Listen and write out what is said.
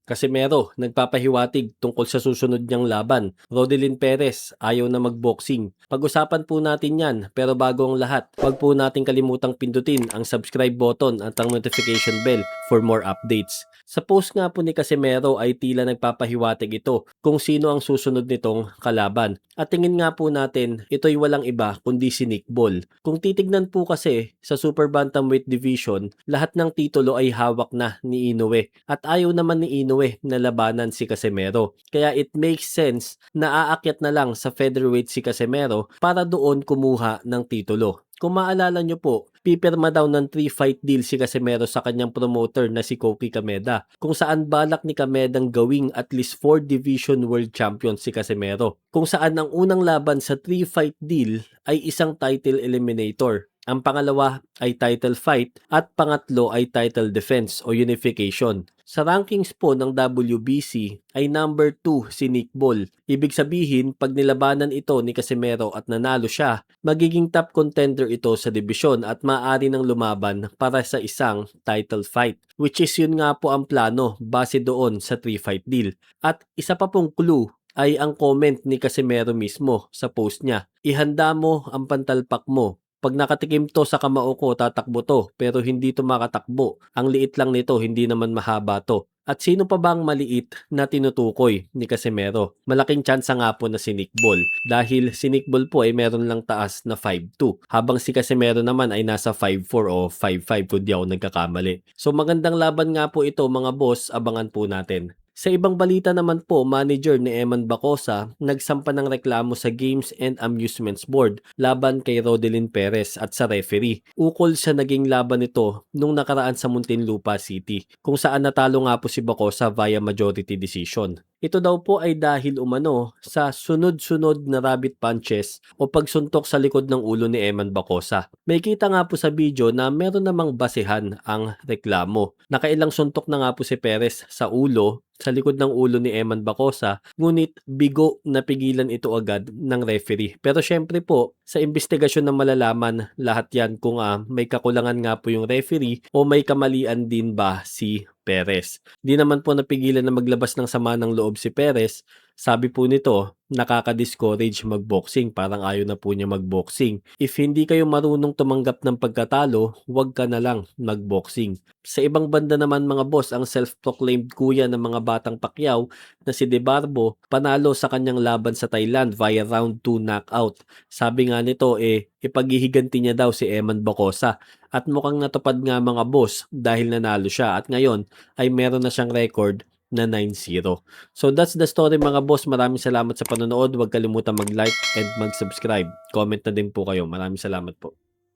Casimero, nagpapahiwatig tungkol sa susunod niyang laban. Rodelyn Perez, ayaw na magboxing. Pag-usapan po natin yan, pero bago ang lahat, huwag po natin kalimutang pindutin ang subscribe button at ang notification bell for more updates. Sa post nga po ni Casimero ay tila nagpapahiwatig ito kung sino ang susunod nitong kalaban. At tingin nga po natin, ito'y walang iba kundi si Nick Ball. Kung titignan po kasi sa Super Bantamweight Division, lahat ng titulo ay hawak na ni Inoue. At ayaw naman ni Inoue na labanan si Casimero. Kaya it makes sense na aakyat na lang sa featherweight si Casimero para doon kumuha ng titulo. Kung maalala nyo po, pipirma daw ng 3-fight deal si Casimero sa kanyang promoter na si Koki Kameda, kung saan balak ni Kamedang gawing at least 4 division world champion si Casimero, kung saan ang unang laban sa 3-fight deal ay isang title eliminator. Ang pangalawa ay title fight at pangatlo ay title defense o unification. Sa rankings po ng WBC ay number 2 si Nick Ball. Ibig sabihin, pag nilabanan ito ni Casimero at nanalo siya, magiging top contender ito sa dibisyon at maaari ng lumaban para sa isang title fight. Which is yun nga po ang plano base doon sa 3-fight deal. At isa pa pong clue ay ang comment ni Casimero mismo sa post niya. Ihanda mo ang pantalpak mo. Pag nakatikim to sa kamao ko, tatakbo to, pero hindi to makatakbo. Ang liit lang nito, hindi naman mahaba to. At sino pa bang maliit na tinutukoy ni Casimero? Malaking tsansa nga po na si Nick Ball. Dahil si Nick Ball po ay meron lang taas na 5'2". Habang si Casimero naman ay nasa 5'4 o 5'5 kung di ako nagkakamali. So magandang laban nga po ito mga boss, abangan po natin. Sa ibang balita naman po, manager ni Eman Bacosa nagsampa ng reklamo sa Games and Amusements Board laban kay Rodelyn Perez at sa referee. Ukol sa naging laban nito nung nakaraan sa Muntinlupa City, kung saan natalo nga po si Bacosa via majority decision. Ito daw po ay dahil umano sa sunod-sunod na rabbit punches o pagsuntok sa likod ng ulo ni Eman Bacosa. May kita nga po sa video na meron namang basehan ang reklamo. Nakailang suntok na nga po si Perez sa ulo, sa likod ng ulo ni Eman Bacosa, ngunit bigo na pigilan ito agad ng referee. Pero syempre po, sa investigasyon na malalaman lahat yan kung may kakulangan nga po yung referee o may kamalian din ba si Perez. Di naman po napigilan na maglabas ng sama ng loob si Perez. Sabi po nito, nakaka-discourage magboxing, parang ayaw na po niya magboxing. If hindi kayo marunong tumanggap ng pagkatalo, huwag ka na lang magboxing. Sa ibang banda naman mga boss, ang self-proclaimed kuya ng mga batang Pacquiao na si De Barbo, panalo sa kanyang laban sa Thailand via round 2 knockout. Sabi nga nito ipaghihiganti niya daw si Eman Bacosa. At mukhang natupad nga mga boss dahil nanalo siya at ngayon ay meron na siyang record na 9-0. So that's the story mga boss. Maraming salamat sa panonood. Huwag kalimutan mag-like and mag-subscribe. Comment na din po kayo. Maraming salamat po.